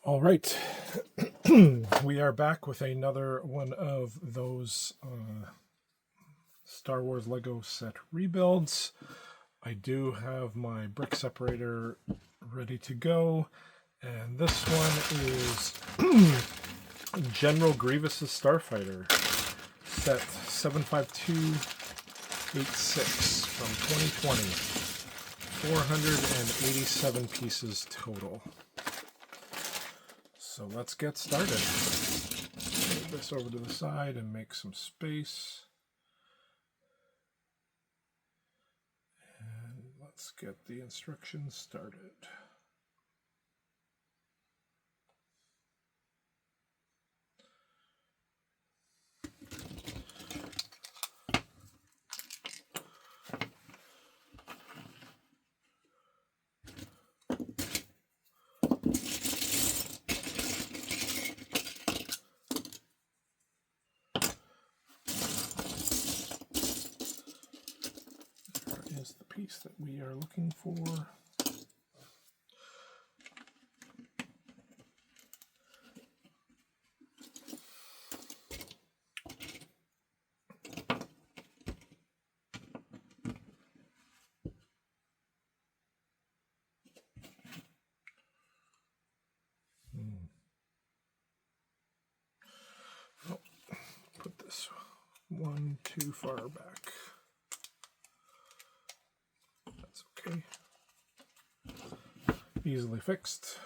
All right, we are back with another one of those Star Wars Lego set rebuilds. I do have my brick separator ready to go, and this one is General Grievous' Starfighter, set 75286 from 2020. 487 pieces total. So let's get started. Move this over to the side and make some space. And let's get the instructions started. Is the piece that we are looking for. Oh, put this one too far back. Okay. Easily fixed.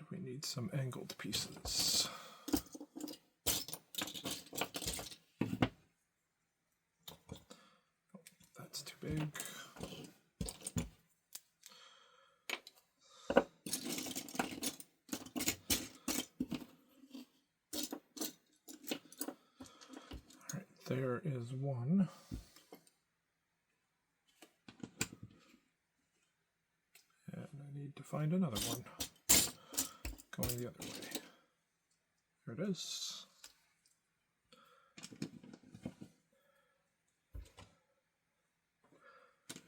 We need some angled pieces. That's too big. All right, there is one. And I need to find another one. Going the other way. There it is.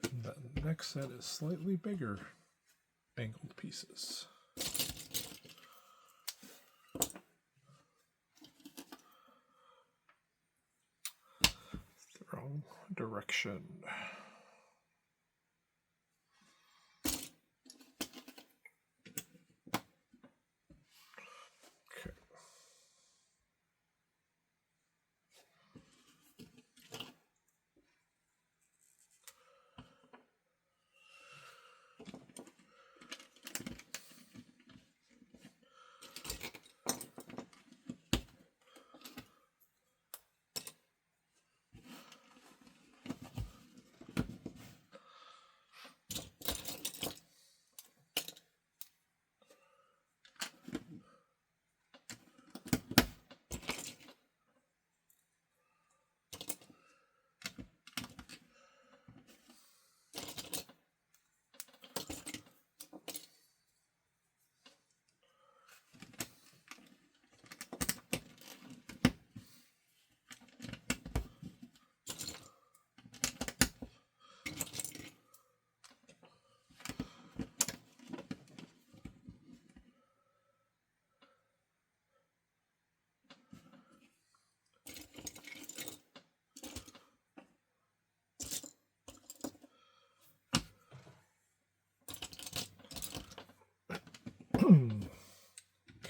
And the next set is slightly bigger angled pieces. The wrong direction.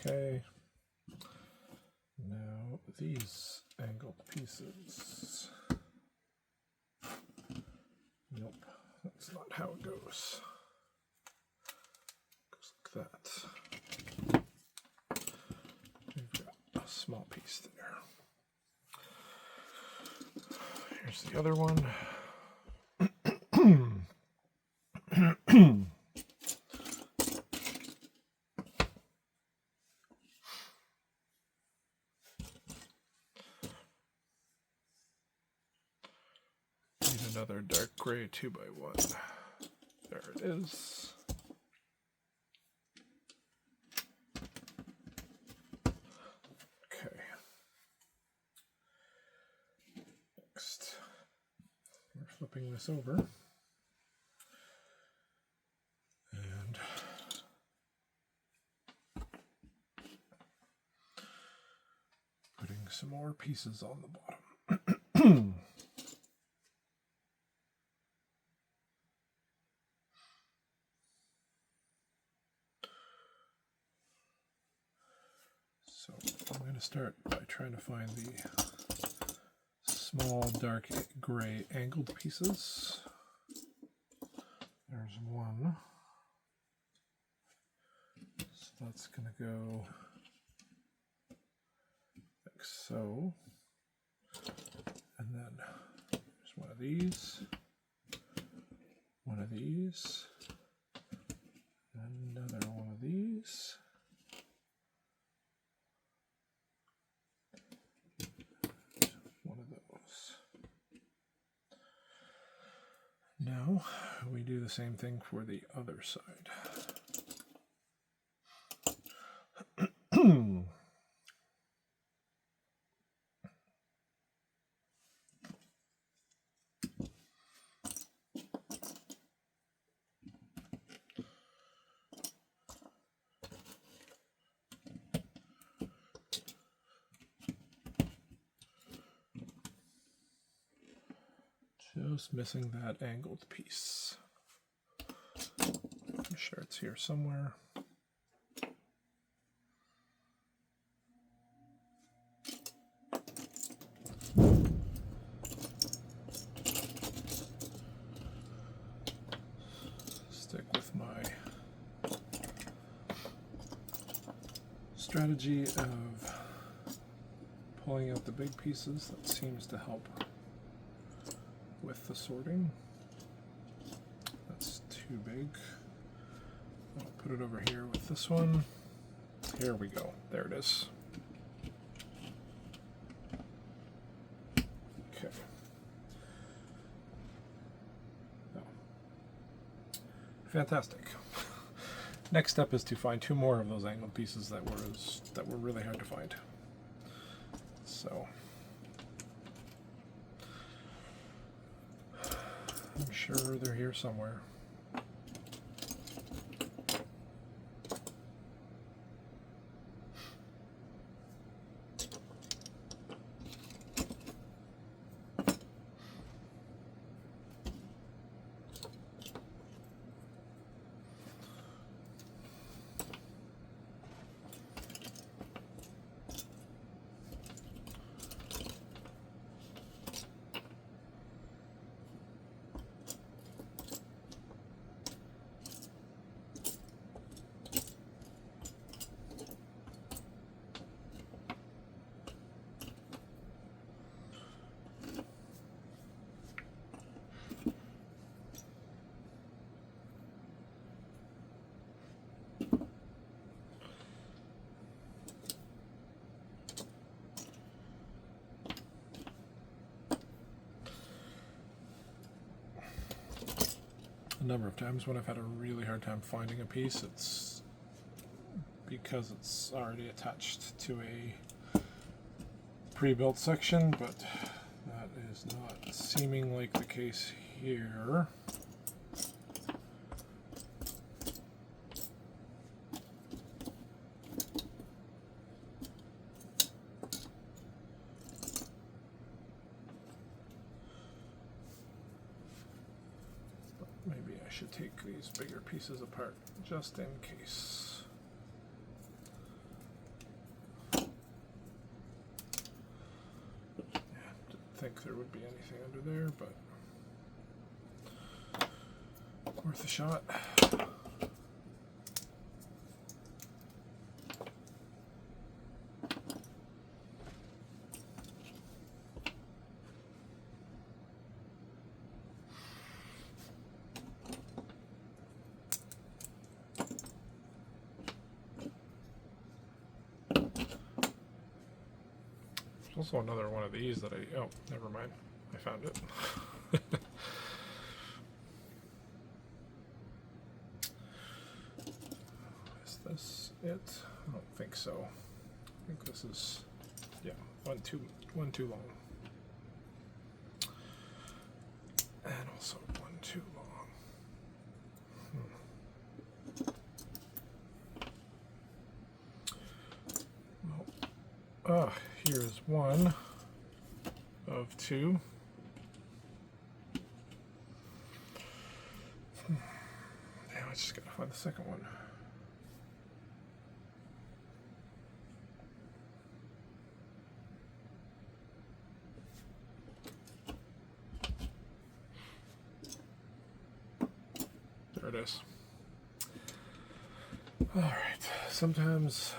Okay, now these angled pieces. Nope, that's not how it goes. It goes like that. We've got a small piece there. Here's the other one. Another dark gray 2x1. There it is. Okay. Next, we're flipping this over. And putting some more pieces on the bottom. So I'm going to start by trying to find the small dark gray angled pieces. There's one. So that's going to go like so. And then there's one of these, another one of these. One of those. Now we do the same thing for the other side. Just missing that angled piece. I'm sure it's here somewhere. Stick with my strategy of pulling out the big pieces. That seems to help with the sorting. That's too big. I'll put it over here with this one. Here we go. There it is. Okay. Oh. Fantastic. Next step is to find two more of those angled pieces that were really hard to find. So I'm sure they're here somewhere. A number of times when I've had a really hard time finding a piece, it's because it's already attached to a pre-built section, but that is not seeming like the case here. Maybe I should take these bigger pieces apart just in case. Yeah, didn't think there would be anything under there, but worth a shot. There's also another one of these that oh, never mind. I found it. this it? I don't think so. I think this is, yeah, one too long. And also one too long. Well, here's one of two. Now I just gotta find the second one. There it is. All right, sometimes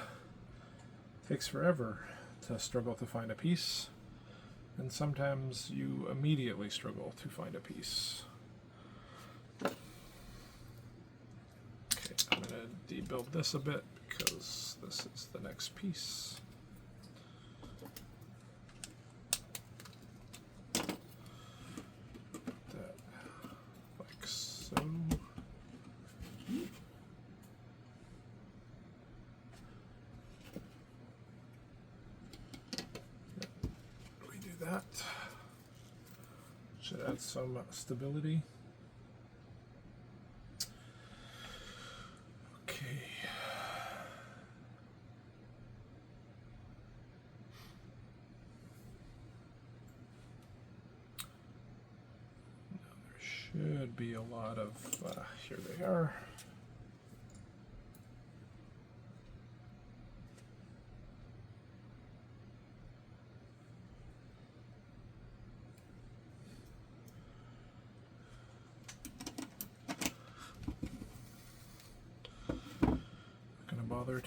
it takes forever to struggle to find a piece, and sometimes you immediately struggle to find a piece. Okay, I'm going to debuild this a bit because this is the next piece. That like so. That should add some stability. Okay. Now there should be a lot of, here they are.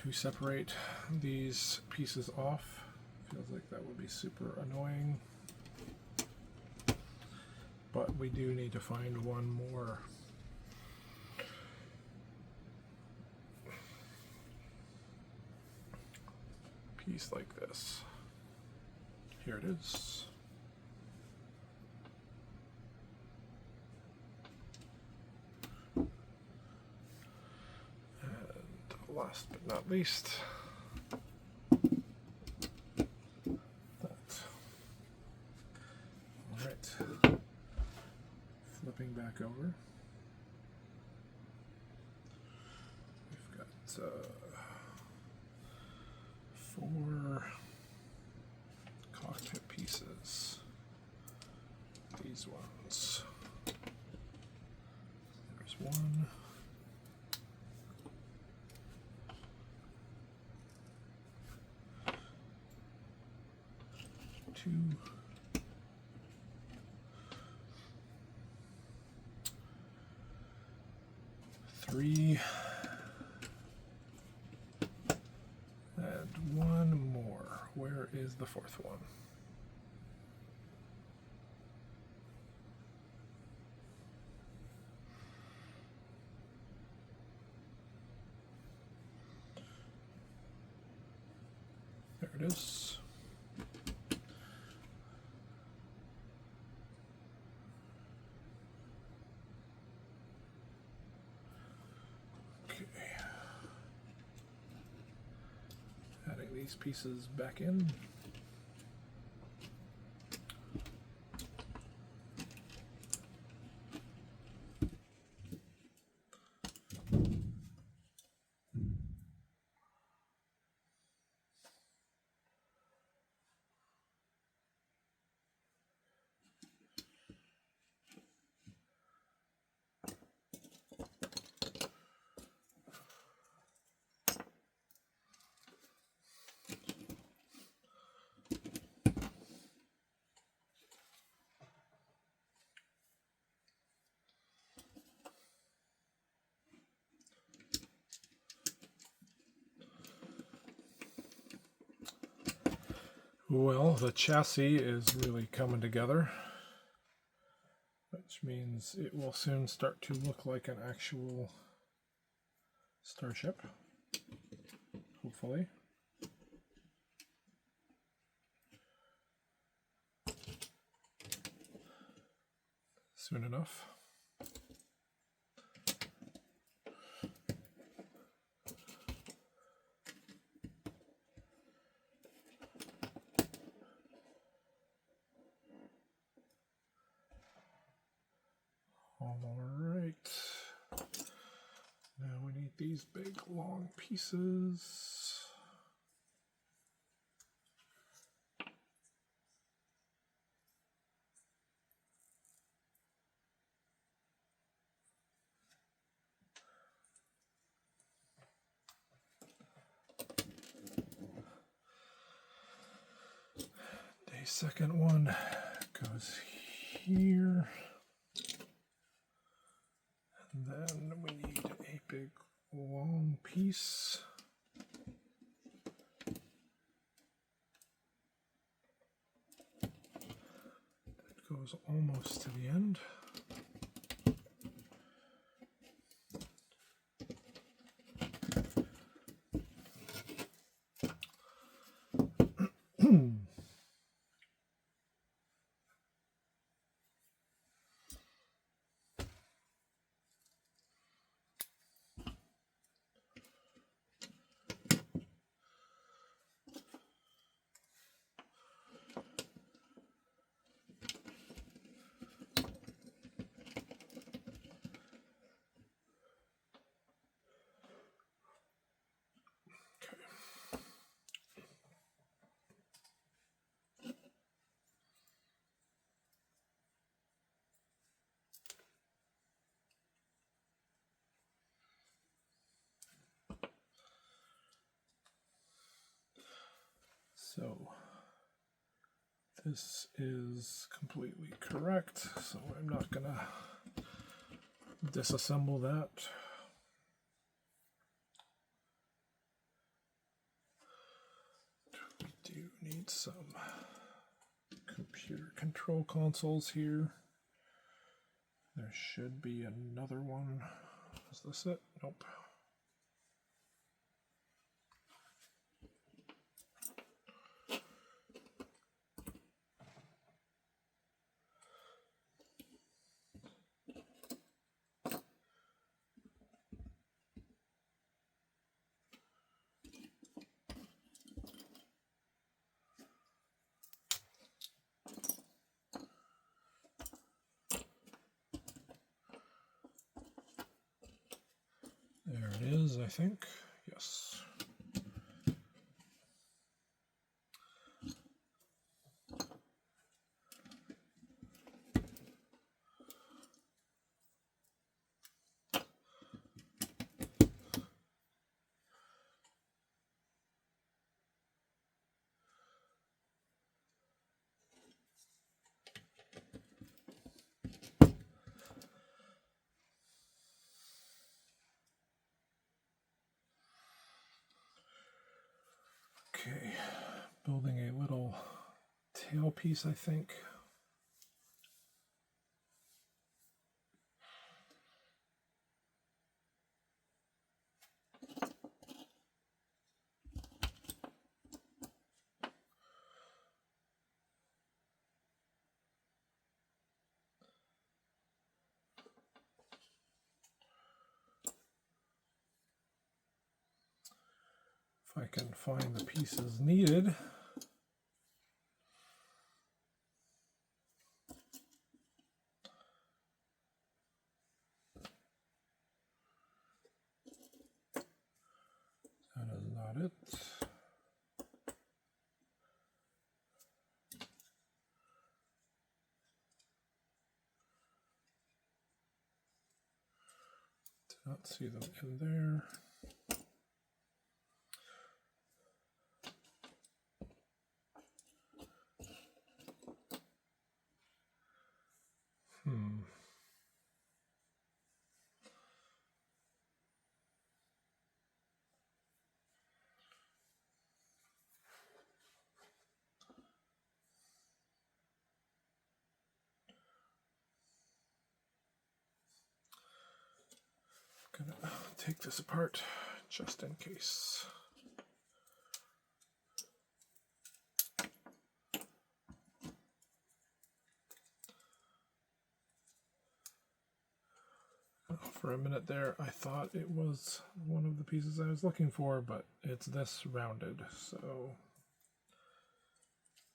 To separate these pieces off. Feels like that would be super annoying. But we do need to find one more piece like this. Here it is. Last but not least, that. All right, flipping back over, we've got 4 cockpit pieces. These ones. There's one. 2, 3, and one more. Where is the 4th one? There it is. These pieces back in. Well, the chassis is really coming together, which means it will soon start to look like an actual starship, hopefully. Soon enough. All right. Now we need these big long pieces. The second one goes here. And then we need a big long piece. That goes almost to the end. So this is completely correct, so I'm not going to disassemble that. We do need some computer control consoles here. There should be another one. Is this it? Nope. There it is, I think. Yes. Okay, building a little tailpiece, I think. If I can find the pieces needed. That is not it. Did not see them in there. Gonna take this apart just in case. For a minute there, I thought it was one of the pieces I was looking for, but it's this rounded, so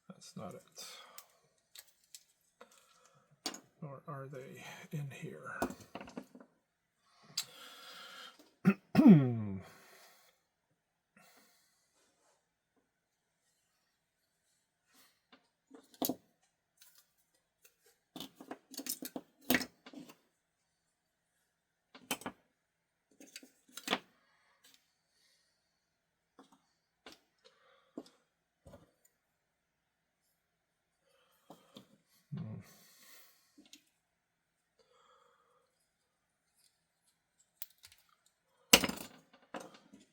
that's not it. Or are they in here?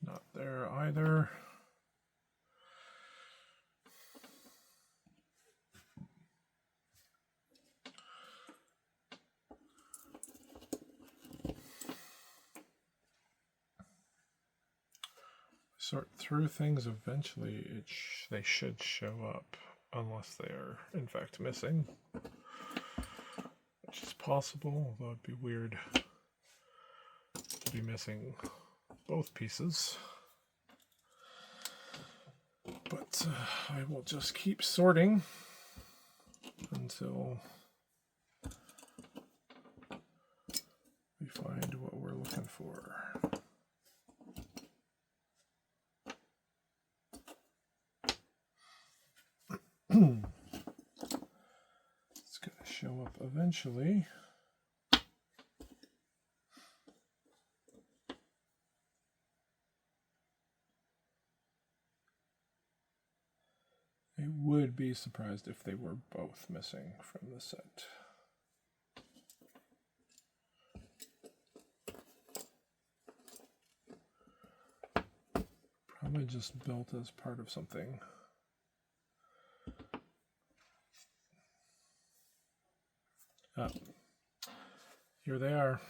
Not there either. Sort through things, eventually they should show up, unless they are in fact missing, which is possible, although it'd be weird to be missing both pieces. But I will just keep sorting until we find what we're looking for. It's going to show up eventually. I would be surprised if they were both missing from the set. Probably just built as part of something. Here they are.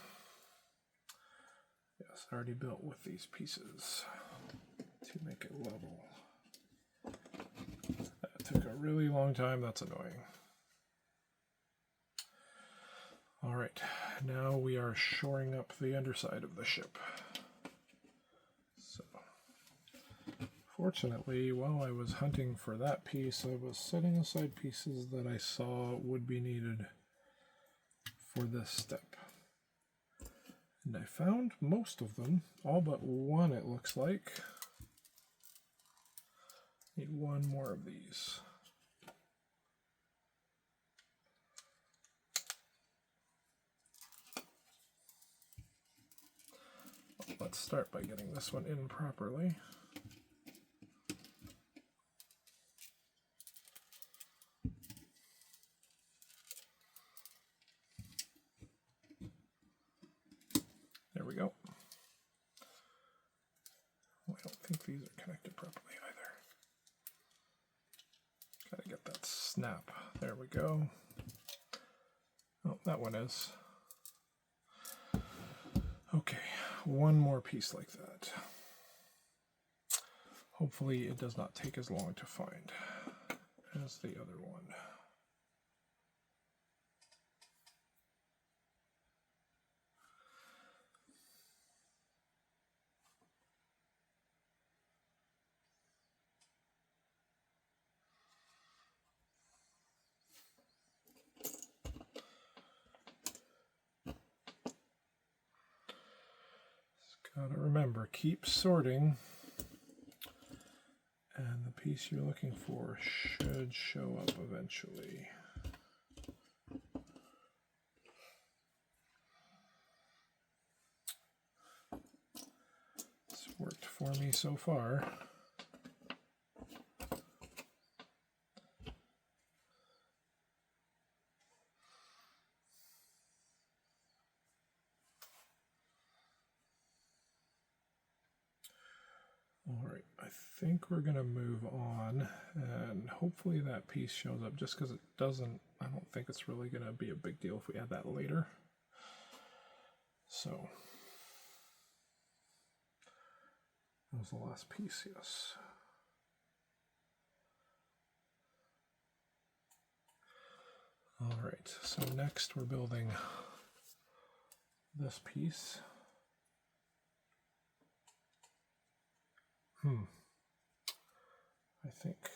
Yes, already built with these pieces to make it level. That took a really long time. That's annoying. All right, now we are shoring up the underside of the ship. So, fortunately, while I was hunting for that piece, I was setting aside pieces that I saw would be needed for this step. And I found most of them, all but one it looks like. Need one more of these. Let's start by getting this one in properly. There we go. Oh, I don't think these are connected properly either. Gotta get that snap. There we go. Oh, that one is. Okay, one more piece like that. Hopefully it does not take as long to find as the other one. Gotta remember, keep sorting, and the piece you're looking for should show up eventually. It's worked for me so far. All right, I think we're gonna move on, and hopefully that piece shows up. Just because it doesn't, I don't think it's really gonna be a big deal if we add that later. So that was the last piece, yes. All right, so next we're building this piece. I think,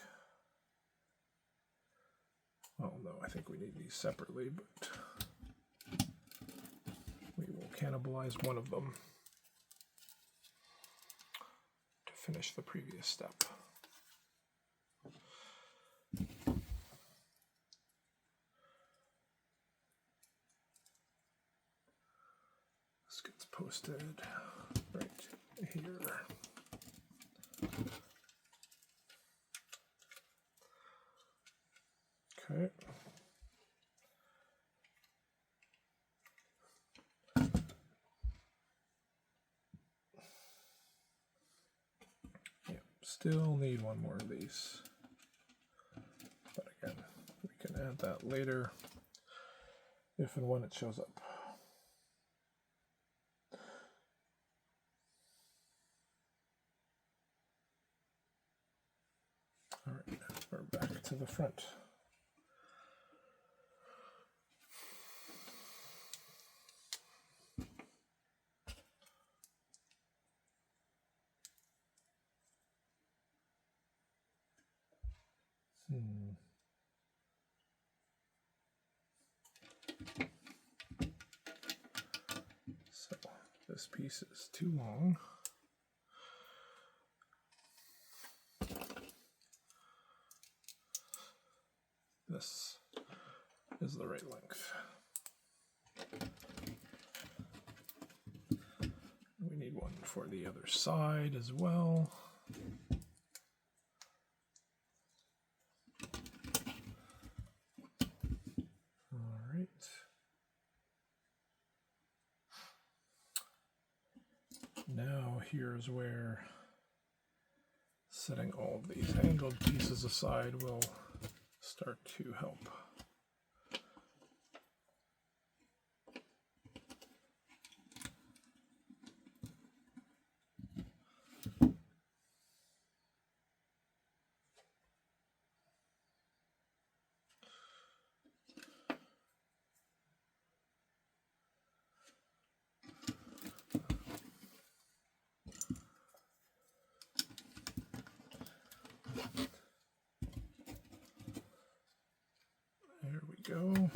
well, no, I think we need these separately, but cannibalize one of them to finish the previous step. This gets posted right here. Okay. Yep, still need one more of these. But again, we can add that later if and when it shows up. All right, we're back to the front. So this piece is too long. This is the right length. We need one for the other side as well. All right. Now here's where setting all of these angled pieces aside will start to help. There we go.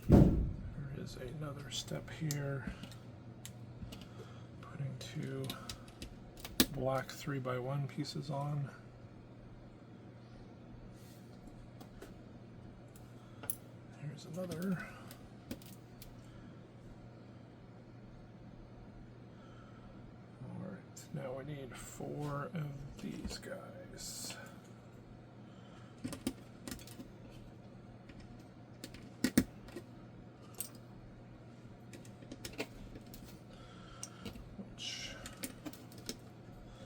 There is another step here. Putting two black 3x1 pieces on. Here's another. All right, now we need 4 of these guys. Which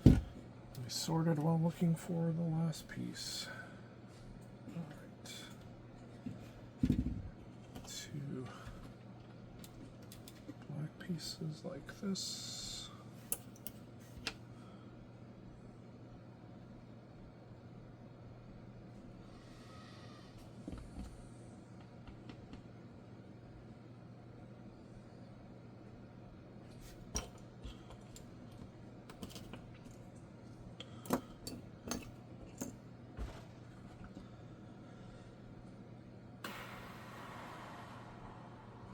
I sorted while looking for the last piece. Pieces like this.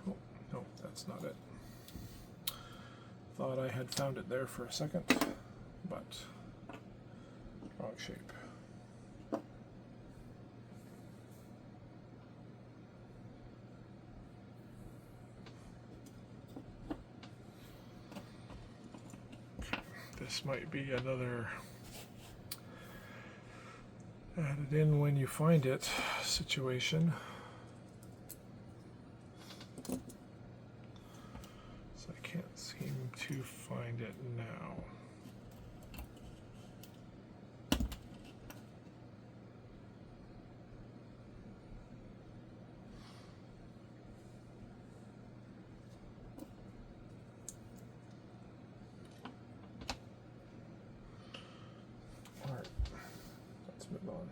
Oh, no, that's not it. Thought I had found it there for a second, but wrong shape. This might be another add it in when you find it situation. Can't seem to find it now. All right, let's move on.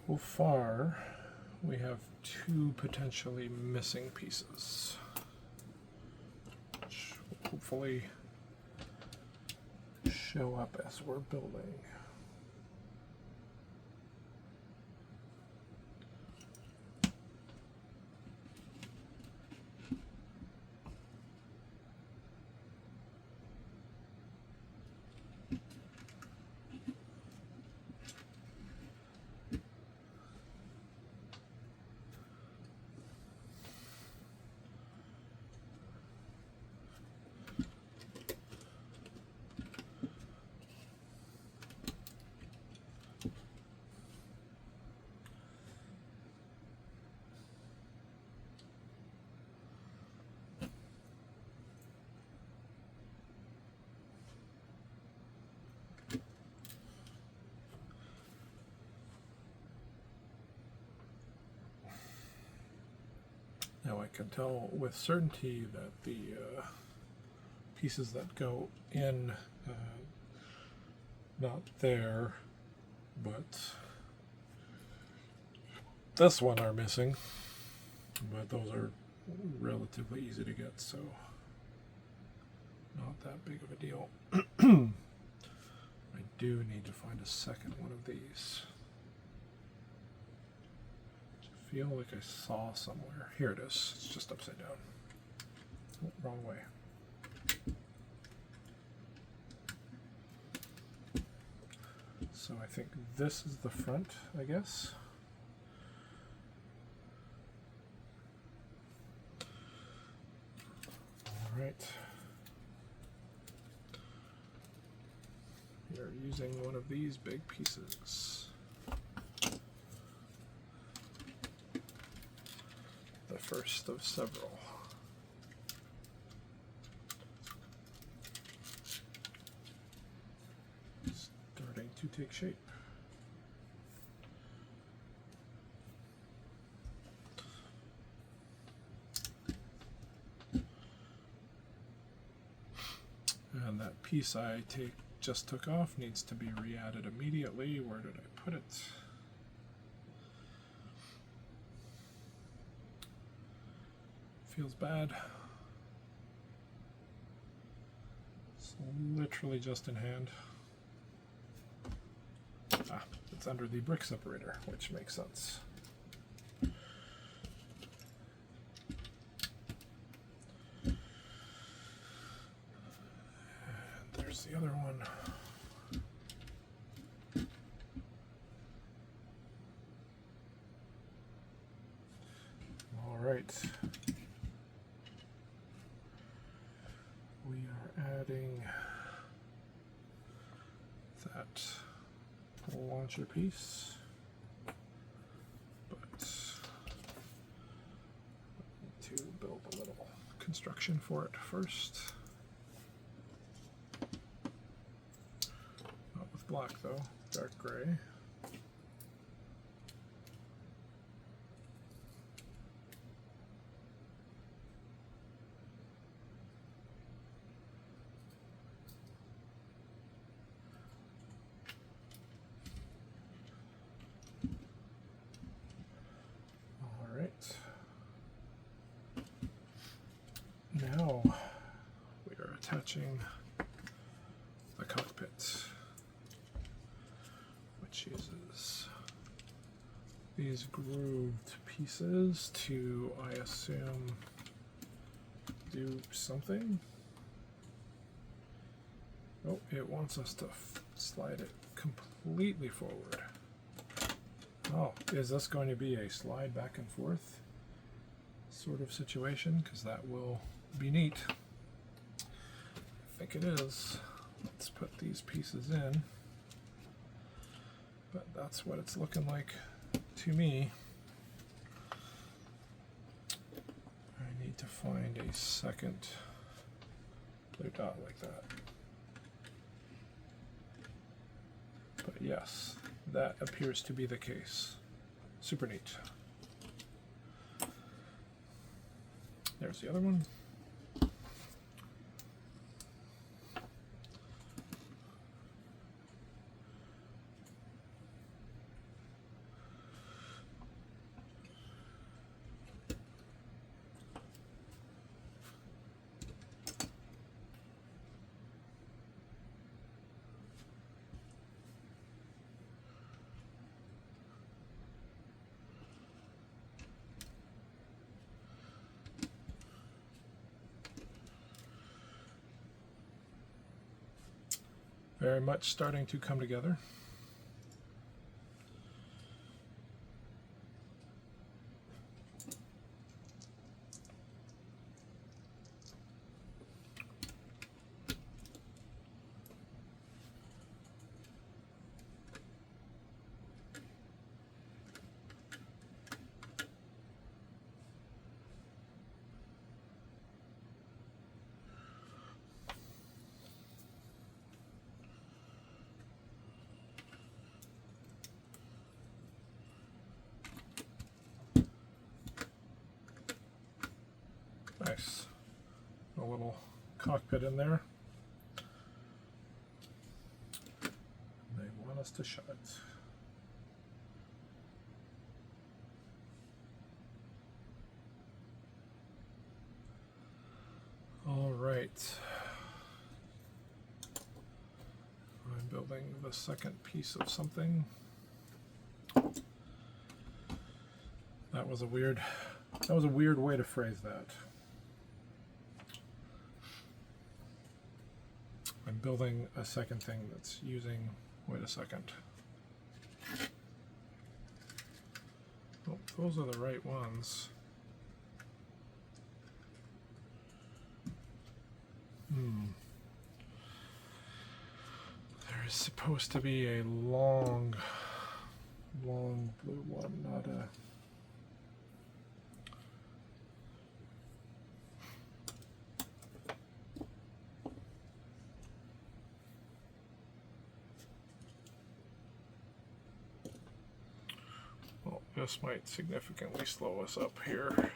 So far, we have 2 potentially missing pieces, which will hopefully show up as we're building. Now I can tell with certainty that the pieces that go in, not there, but this one are missing, but those are relatively easy to get, so not that big of a deal. I do need to find a second one of these. I feel like I saw somewhere. Here it is. It's just upside down. Oh, wrong way. So I think this is the front, I guess. All right. We are using one of these big pieces. The first of several. Starting to take shape. And that piece I just took off needs to be re-added immediately. Where did I put it? Feels bad. It's literally just in hand. Ah, it's under the brick separator, which makes sense. And there's the other one. All right. We are adding that launcher piece, but I need to build a little construction for it first. Not with black though, dark gray. Now we are attaching the cockpit, which uses these grooved pieces to, I assume, do something. Oh, it wants us to slide it completely forward. Oh, is this going to be a slide back and forth sort of situation? Because that will be neat. I think it is. Let's put these pieces in. But that's what it's looking like to me. I need to find a second blue dot like that. But yes, that appears to be the case. Super neat. There's the other one. Very much starting to come together. Nice. A little cockpit in there. They want us to shut it. All right. I'm building the second piece of something. That was a weird way to phrase that. I'm building a second thing that's using, wait a second. Oh, those are the right ones. There is supposed to be a long blue one, not a... Well, this might significantly slow us up here.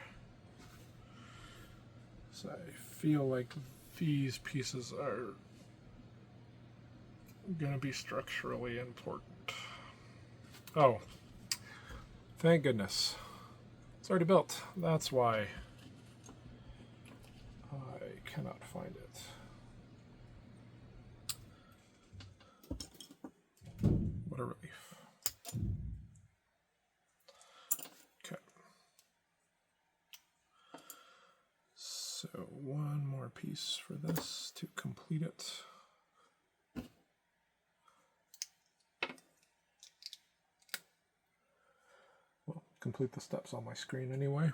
So I feel like these pieces are going to be structurally important. Oh, thank goodness. It's already built. That's why I cannot find it. What a relief. Okay. So one more piece for this to complete it. Well, complete the steps on my screen anyway.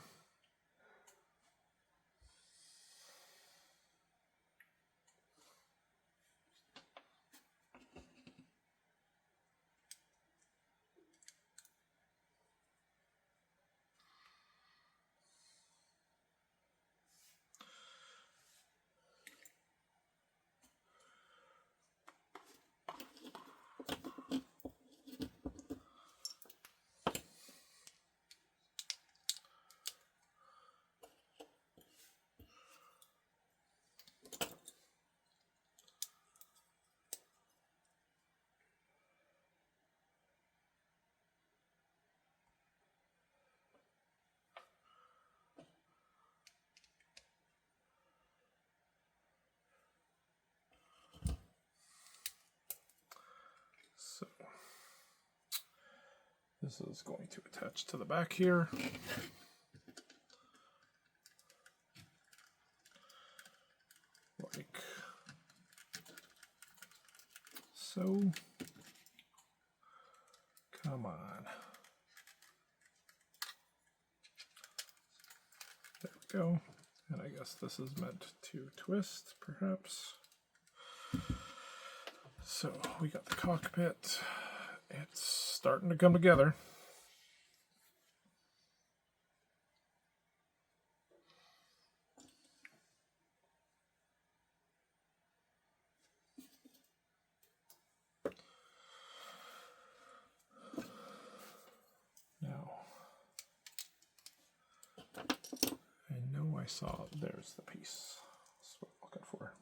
So this is going to attach to the back here. Like so. Come on. There we go. And I guess this is meant to twist, perhaps. So we got the cockpit. It's starting to come together. Now, I know I saw, there's the piece. That's what I'm looking for.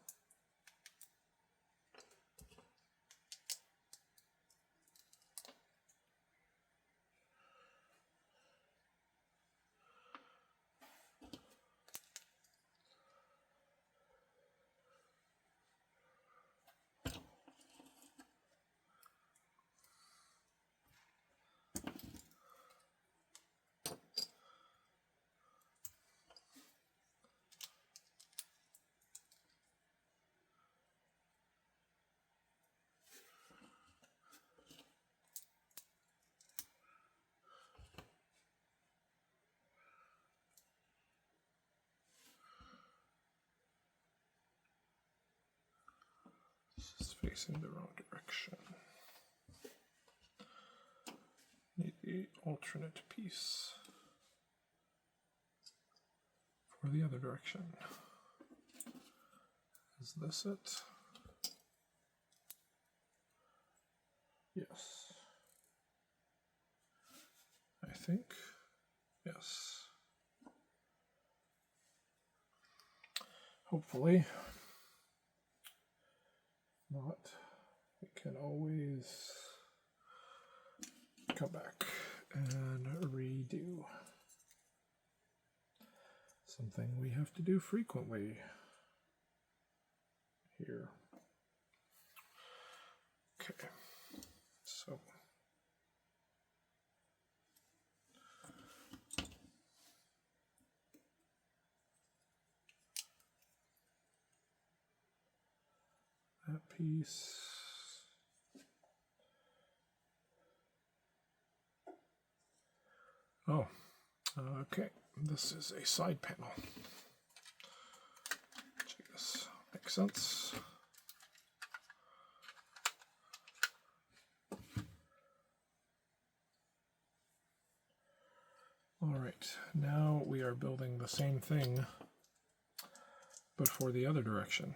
This is facing the wrong direction. Need the alternate piece for the other direction. Is this it? Yes. I think. Yes. Hopefully. Not. We can always come back and redo. Something we have to do frequently here. Okay, so that piece. Oh, okay. This is a side panel. Check this. Makes sense. All right. Now we are building the same thing, but for the other direction.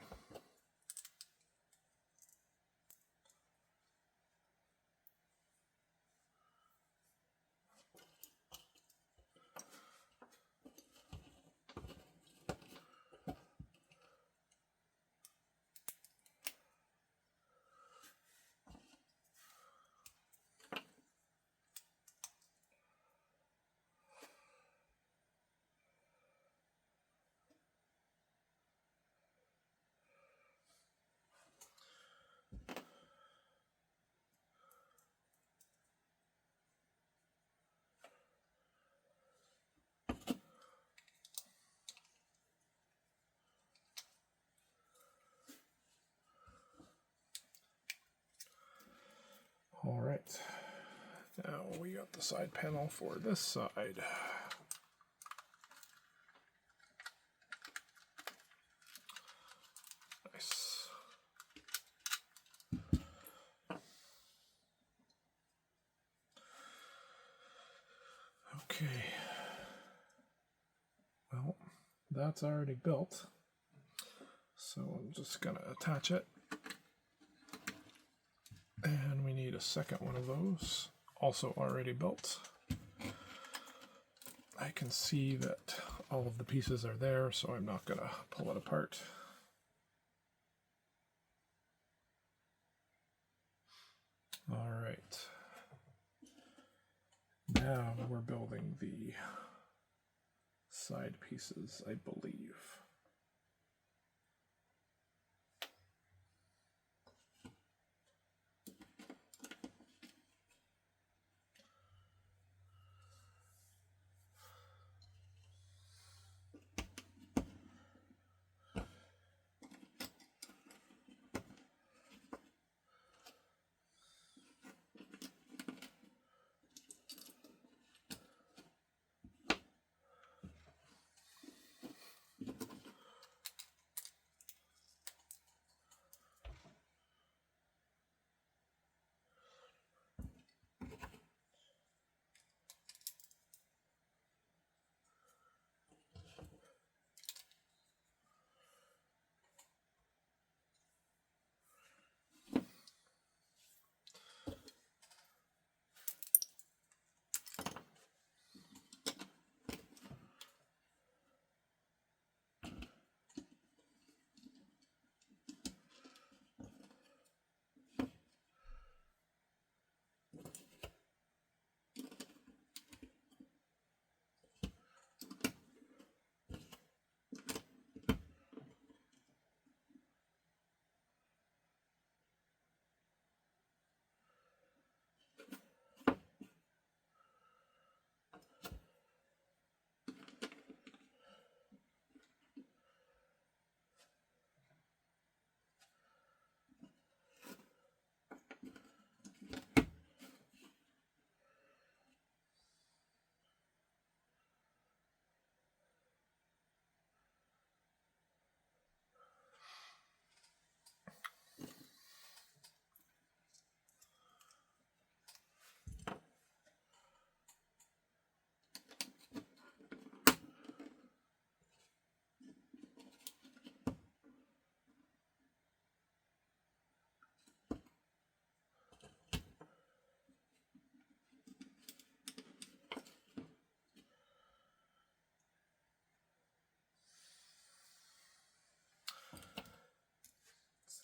All right, now we got the side panel for this side. Nice. Okay. Well, that's already built, so I'm just gonna attach it. And we need a second one of those, also already built. I can see that all of the pieces are there, so I'm not going to pull it apart. All right. Now we're building the side pieces, I believe.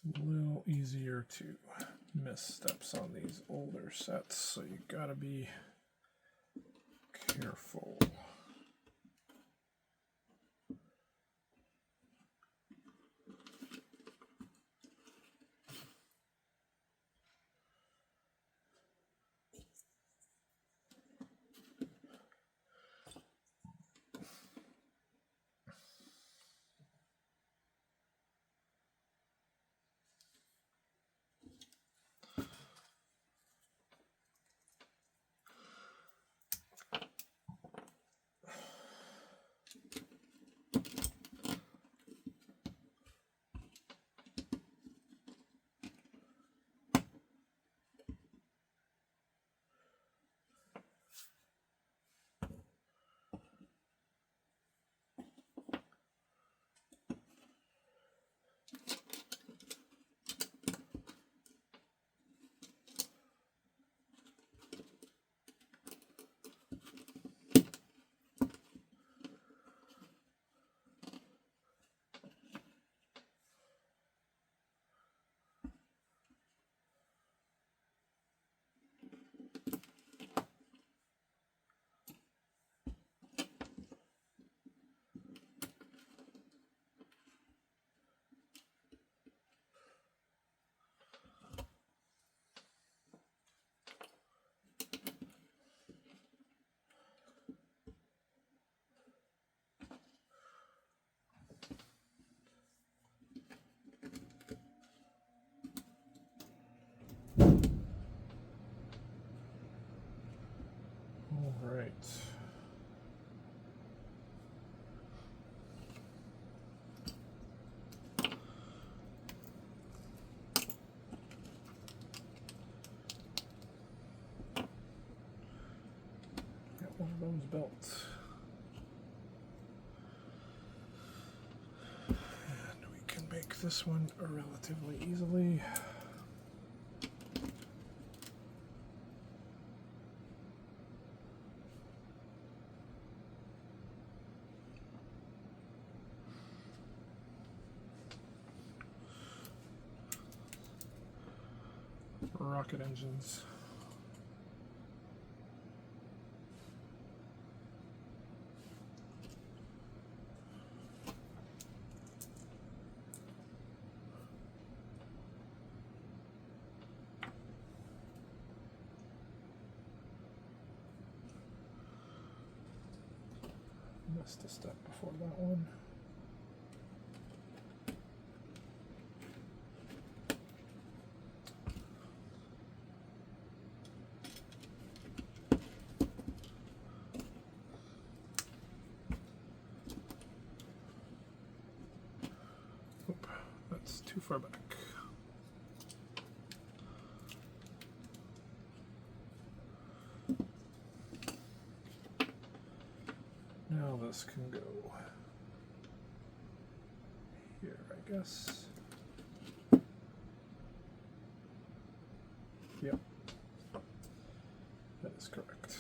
a little easier to miss steps on these older sets, so you gotta be careful. All right. Got one of those built. And we can make this one relatively easily. Rocket engines. Missed a step before that one. Oop, that's too far back. Now this can go here, I guess. Yep, that is correct.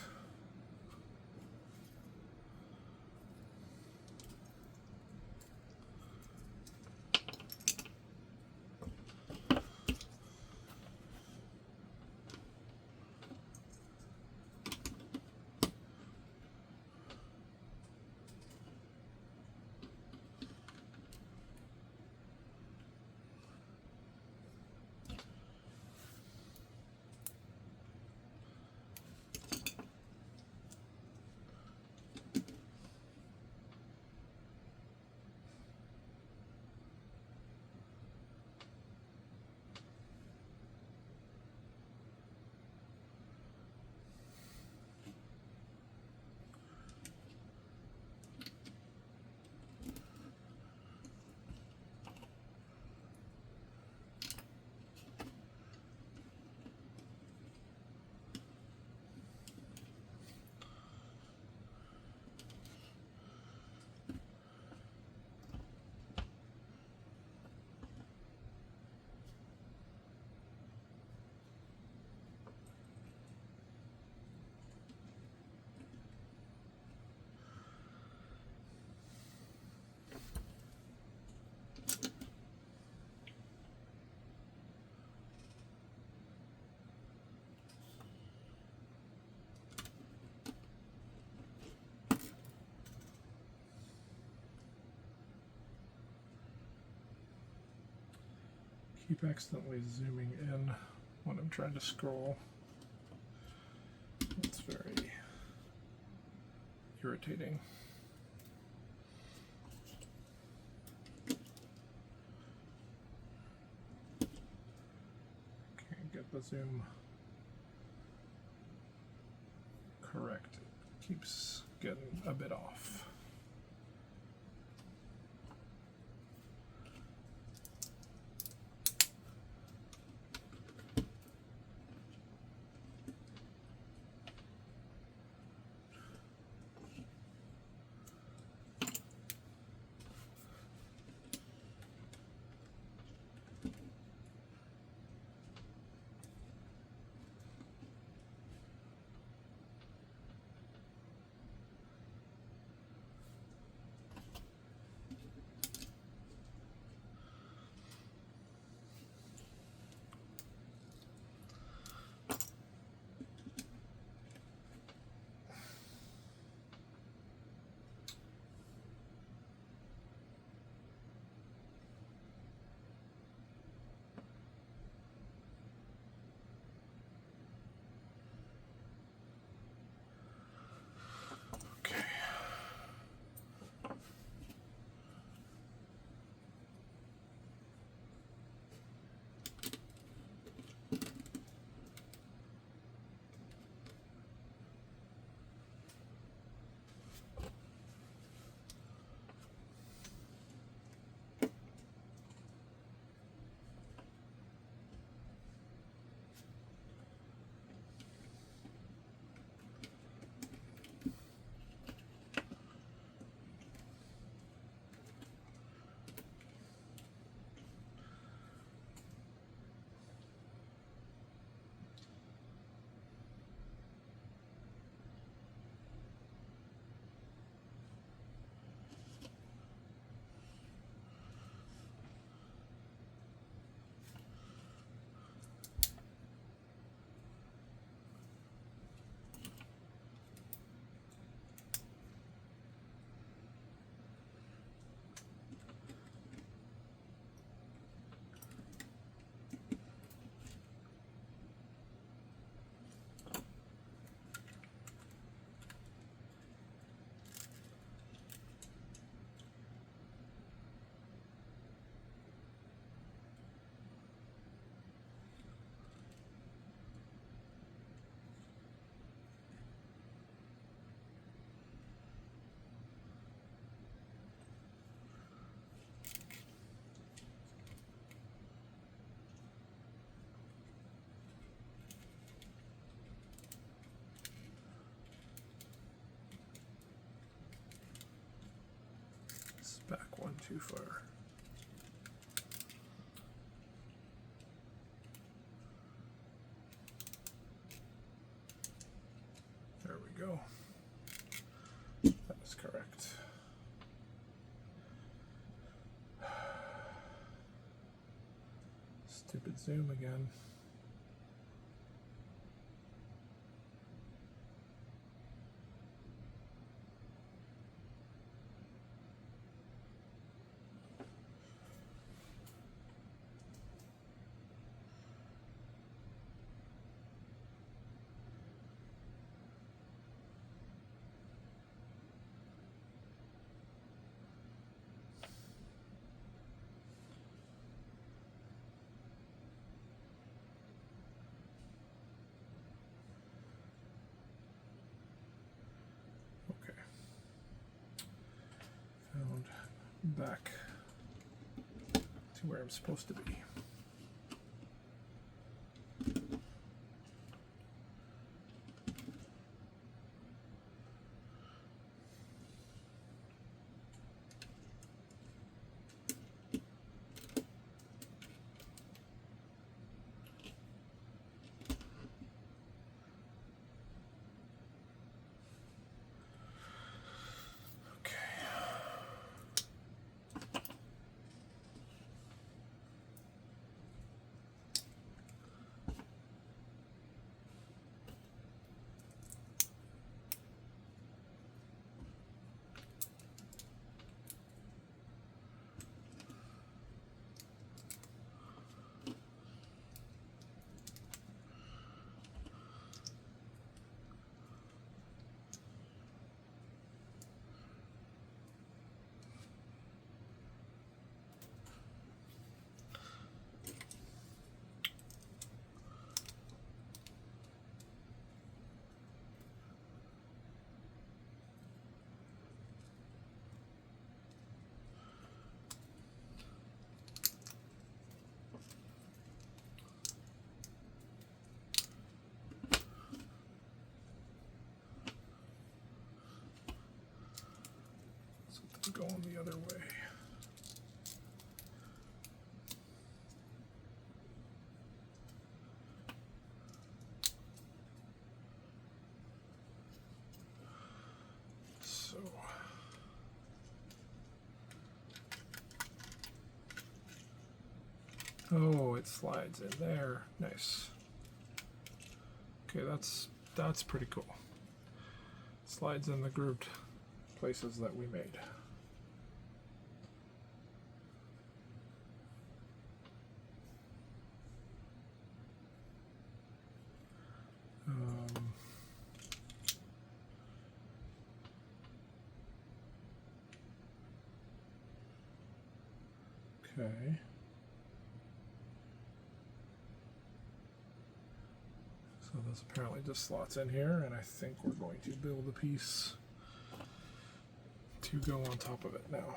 keep accidentally zooming in when I'm trying to scroll. It's very irritating. Can't get the zoom correct. It keeps getting a bit off. Back one too far. There we go. That is correct. Stupid zoom again. Back to where I'm supposed to be. going the other way. So oh, it slides in there. Nice. Okay, that's pretty cool. Slides in the grooved places that we made. Okay. So this apparently just slots in here, and I think we're going to build a piece to go on top of it now.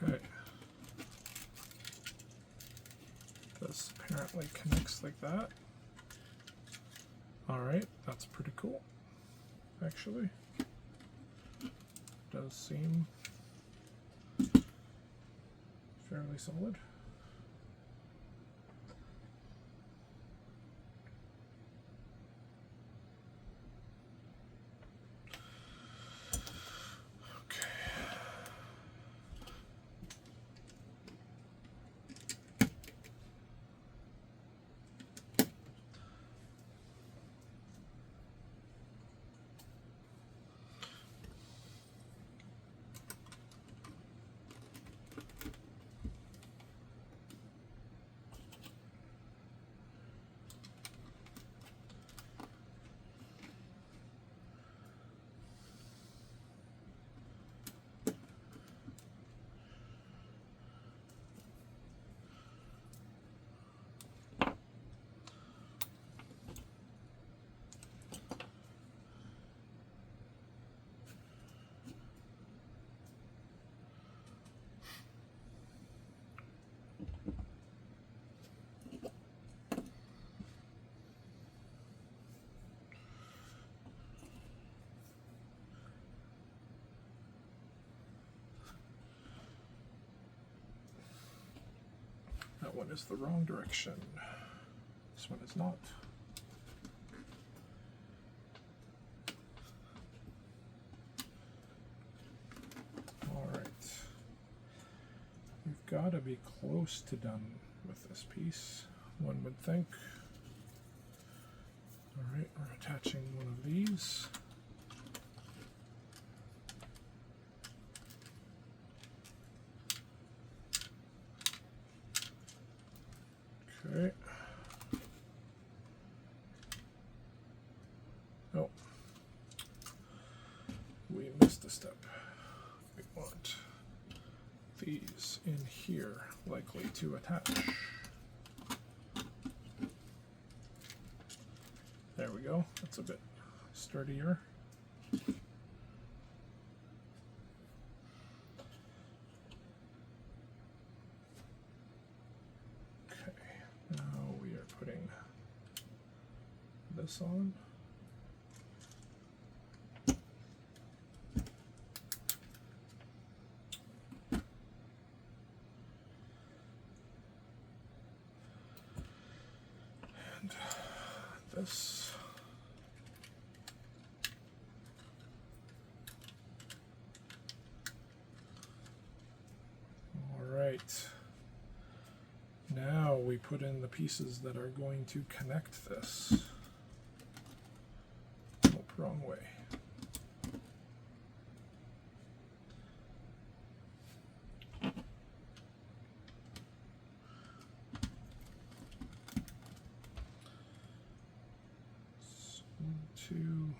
Okay. This apparently connects like that. Alright, that's pretty cool. Actually. Does seem fairly solid. That one is the wrong direction. This one is not. Alright. We've got to be close to done with this piece, one would think. Alright, we're attaching one of these. Okay. Oh. We missed a step. We want the these in here likely to attach. There we go. That's a bit sturdier. Okay, now we are putting this on. And this. Now we put in the pieces that are going to connect this. Nope, wrong way. One, two.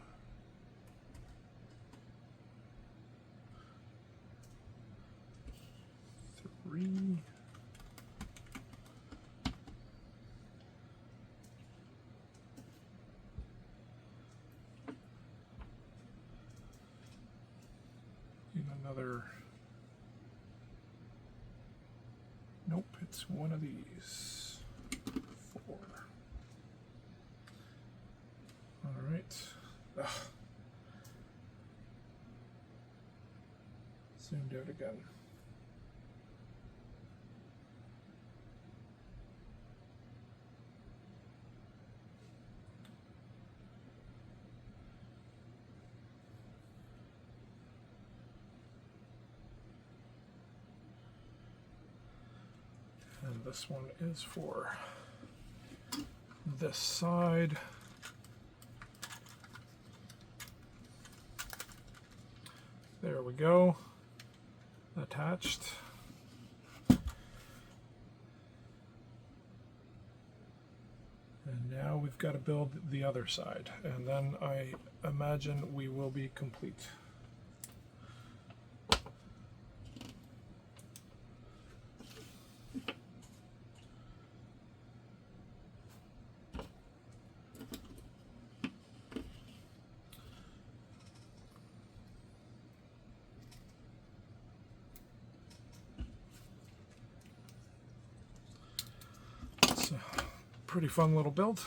Three. Another. Nope, it's one of these. 4. All right. Ugh. Zoomed out again. And this one is for this side. There we go. Attached. And now we've got to build the other side. And then I imagine we will be complete. Pretty fun little build.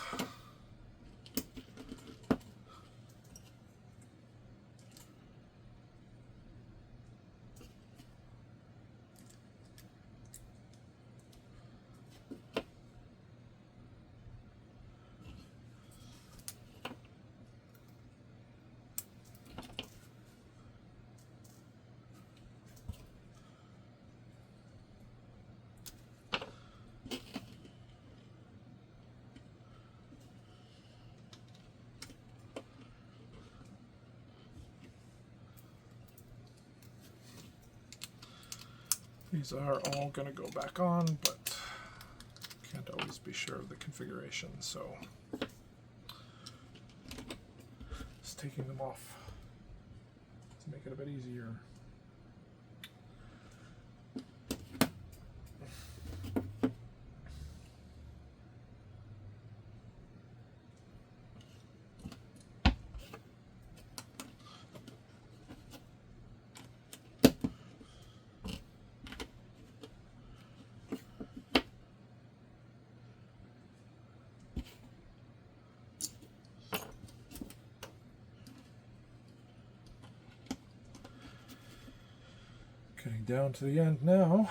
These are all going to go back on, but can't always be sure of the configuration, so just taking them off to make it a bit easier. Getting down to the end now.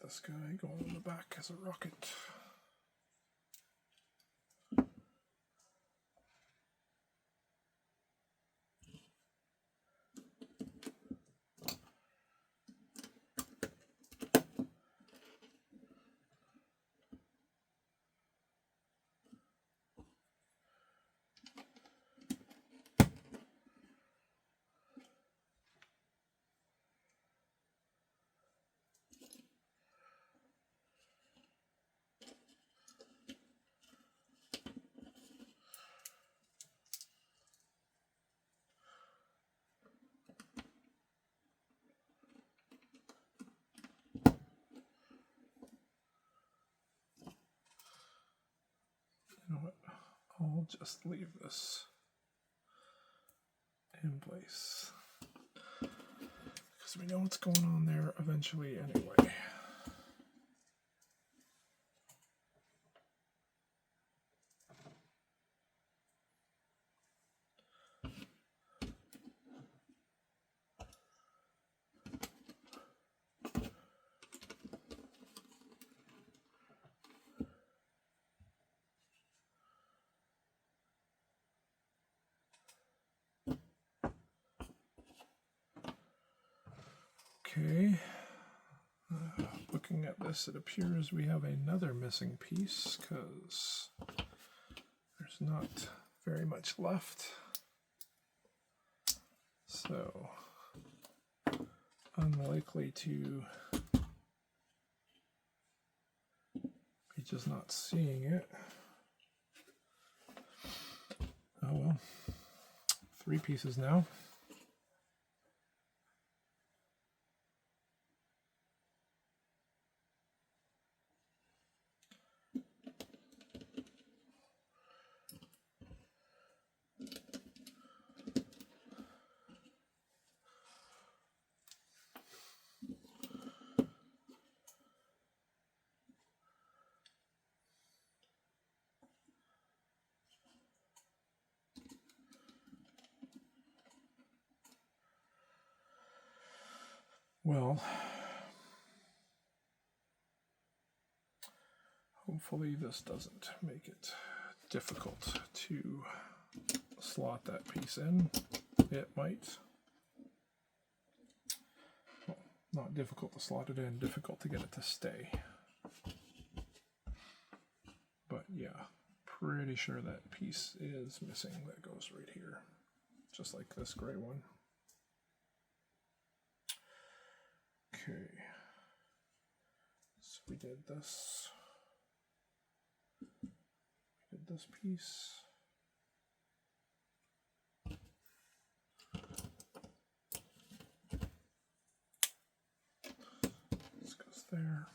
this guy going on the back as a rocket. You know what? I'll just leave this in place because we know what's going on there eventually anyway. Okay, looking at this, it appears we have another missing piece because there's not very much left. So, unlikely to be just not seeing it. Oh well, 3 pieces now. Well, hopefully this doesn't make it difficult to slot that piece in. It might. Well, not difficult to slot it in, difficult to get it to stay. But yeah, pretty sure that piece is missing that goes right here, just like this gray one. Okay, so we did this. We did this piece. This goes there.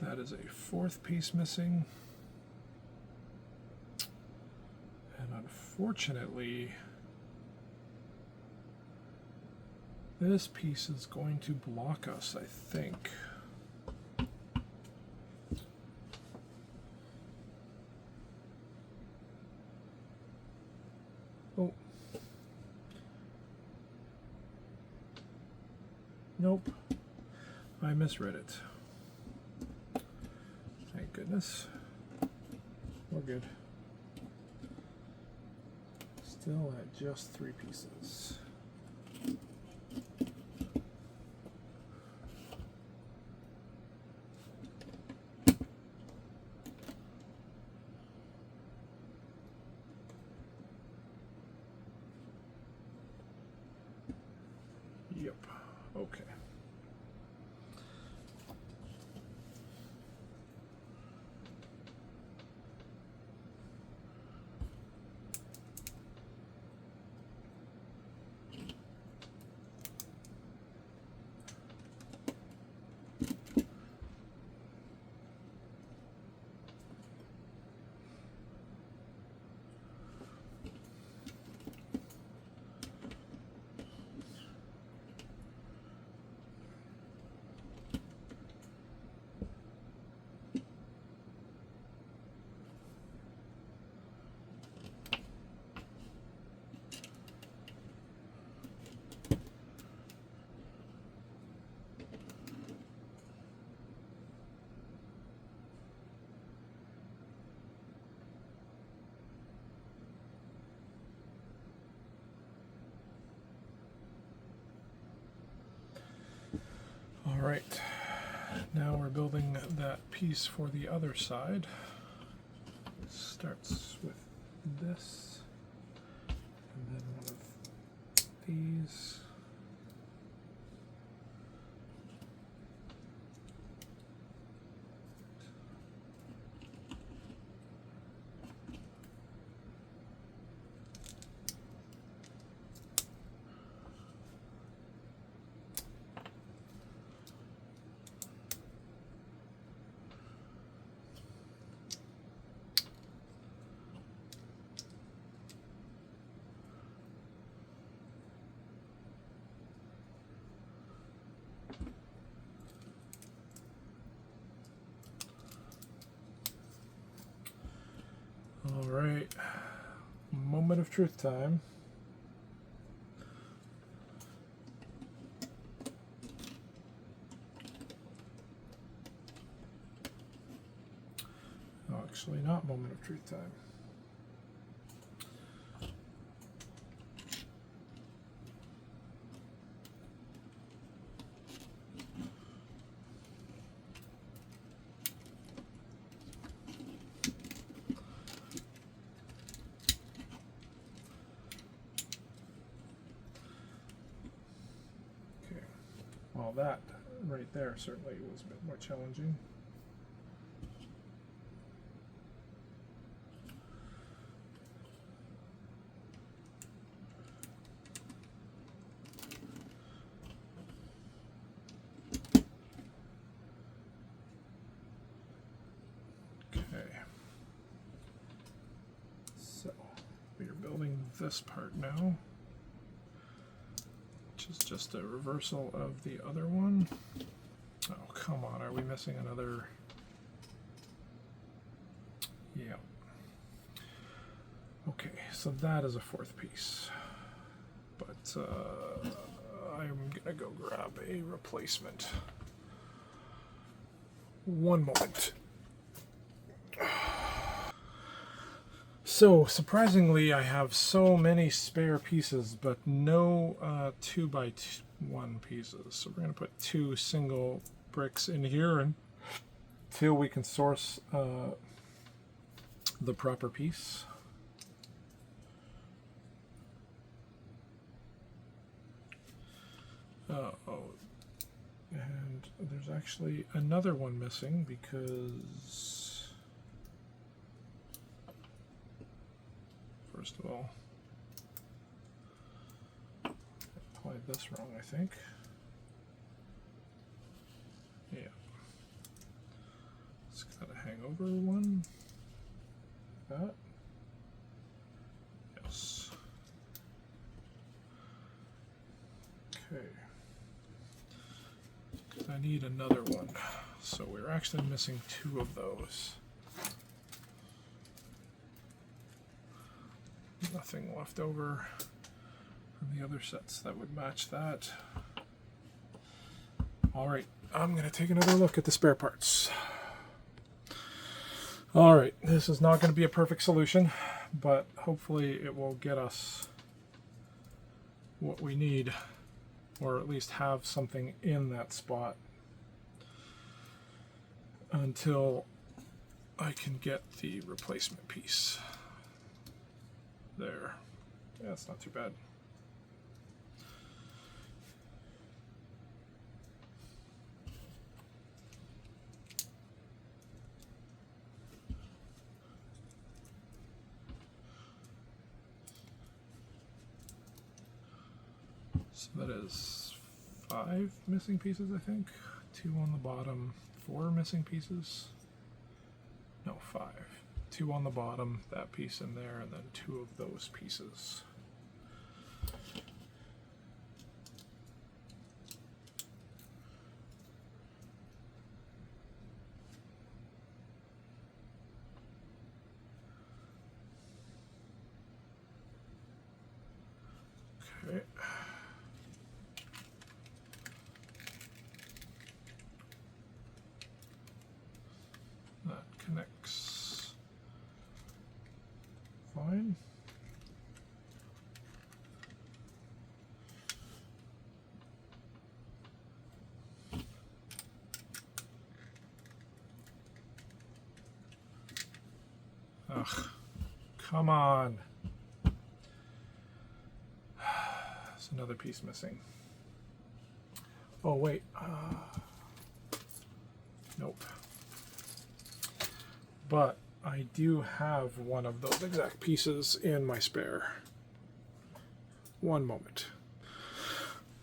That is a 4th piece missing. And unfortunately, this piece is going to block us, I think. Oh. Nope. I misread it. Thank goodness. We're good. Still at just 3 pieces. Okay. All right, now we're building that piece for the other side. It starts with this, and then one of these. All right, moment of truth time. Oh, actually not moment of truth time. Well, that right there certainly was a bit more challenging. Okay. So we are building this part now, which is just a reversal of the other one. Oh, come on, are we missing another? Yeah. Okay, so that is a fourth piece. But I'm gonna go grab a replacement. One moment. So, surprisingly, I have so many spare pieces, but no 2x1 pieces. So we're going to put 2 single bricks in here until we can source the proper piece. And there's actually another one missing because, first of all, I applied this wrong, I think. Yeah. It's got a hangover one. That. Yes. Okay. I need another one. So we're actually missing 2 of those. Nothing left over from the other sets that would match that. All right, I'm going to take another look at the spare parts. All right, this is not going to be a perfect solution, but hopefully it will get us what we need, or at least have something in that spot until I can get the replacement piece. There. Yeah, it's not too bad. So that is 5 missing pieces, I think. 2 on the bottom, 4 missing pieces. No, 5. 2 on the bottom, that piece in there, and then 2 of those pieces. Okay. That connects fine. Ugh, come on. There's another piece missing. Oh, wait. Nope. But I do have one of those exact pieces in my spare. One moment.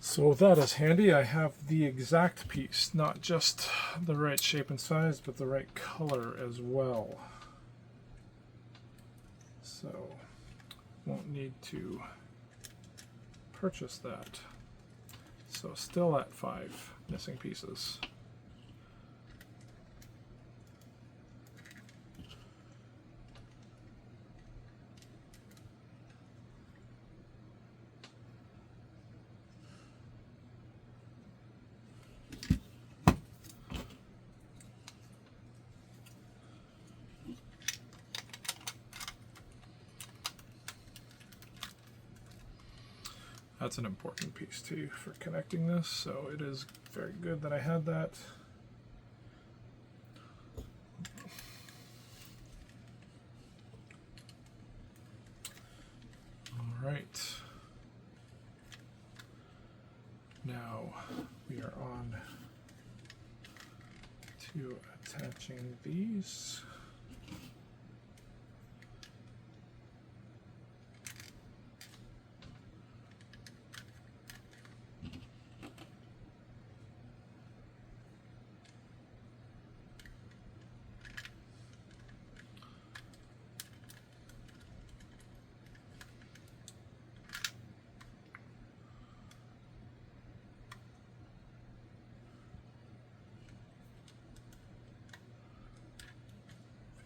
So that is handy. I have the exact piece, not just the right shape and size, but the right color as well. So won't need to purchase that. So still at 5 missing pieces. That's an important piece too for connecting this, so it is very good that I had that. All right. Now we are on to attaching these.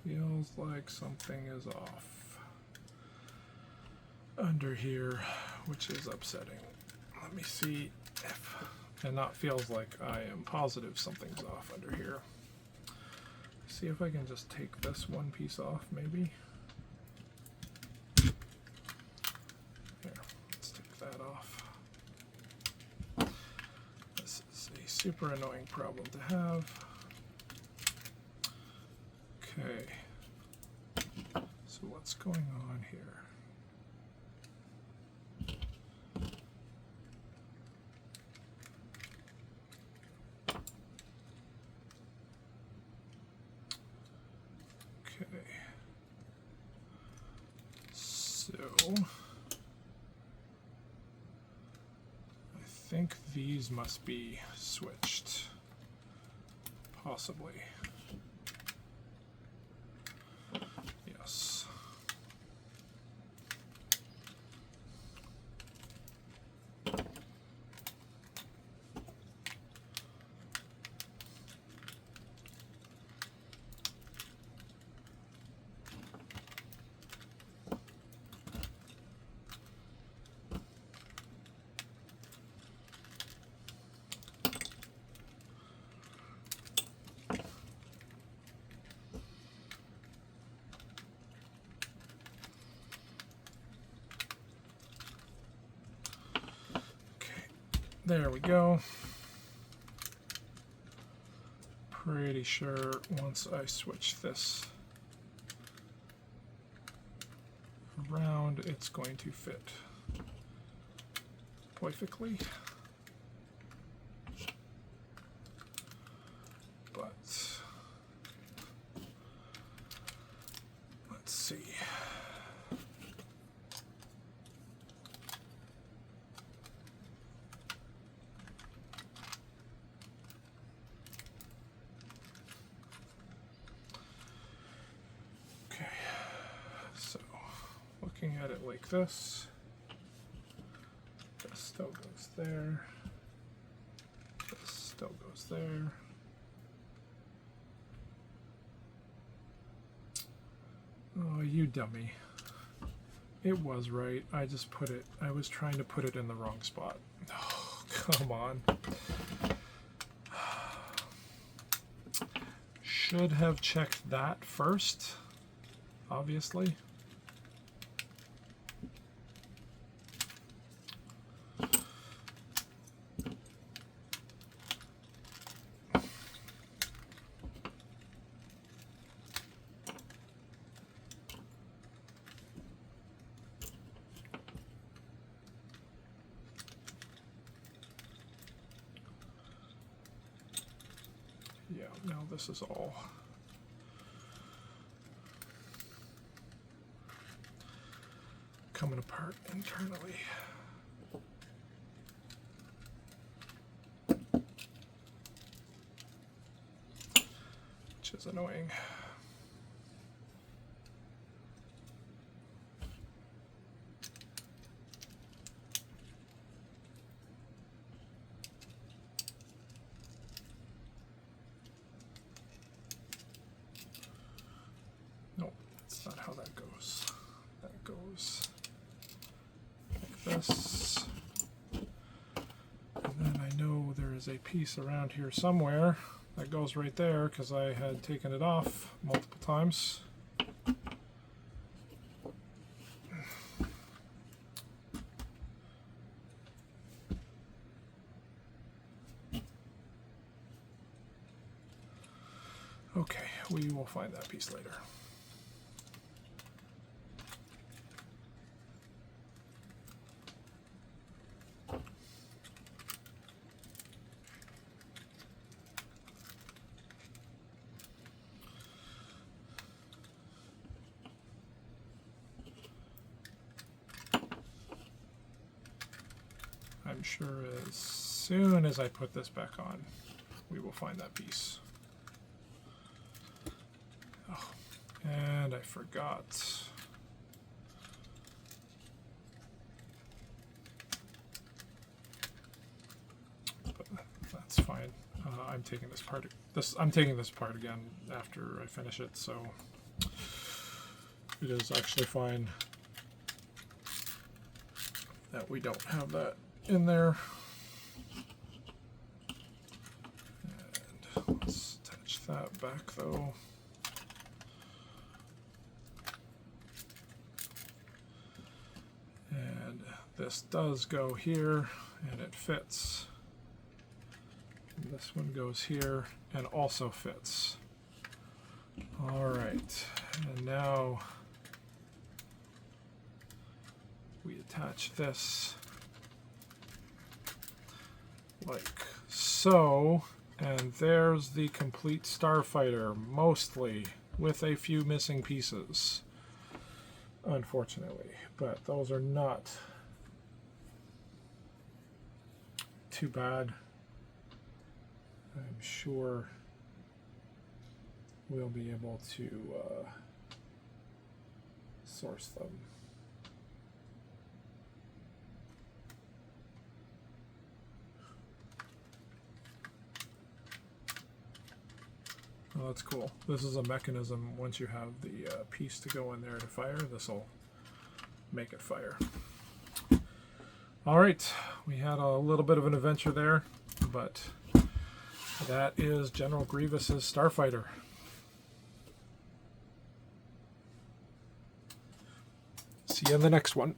Feels like something is off under here, which is upsetting. Let me see if, and not feels like, I am positive something's off under here. See if I can just take this one piece off, maybe. There, let's take that off. This is a super annoying problem to have. Okay, so what's going on here? Okay, so I think these must be switched, possibly. Yes. There we go. Pretty sure once I switch this around, it's going to fit perfectly. But let's see. looking at it like this. This still goes there. This still goes there. Oh, you dummy. It was right. I just put it, I was trying to put it in the wrong spot. Oh, come on. Should have checked that first, obviously. Yeah, now this is all coming apart internally. Which is annoying. Nope, that's not how that goes. That goes like this. And then I know there is a piece around here somewhere that goes right there because I had taken it off multiple times. Okay, we will find that piece later. I'm sure as soon as I put this back on, we will find that piece. Oh, and I forgot. But that's fine. I'm taking this part. I'm taking this part again after I finish it, so it is actually fine that we don't have that in there. And let's attach that back though. And this does go here and it fits. And this one goes here and also fits. All right, and now we attach this like so, and there's the complete Starfighter, mostly, with a few missing pieces, unfortunately, but those are not too bad. I'm sure we'll be able to source them. Oh, that's cool. This is a mechanism. Once you have the piece to go in there to fire, this will make it fire. All right, we had a little bit of an adventure there, but that is General Grievous's Starfighter. See you in the next one.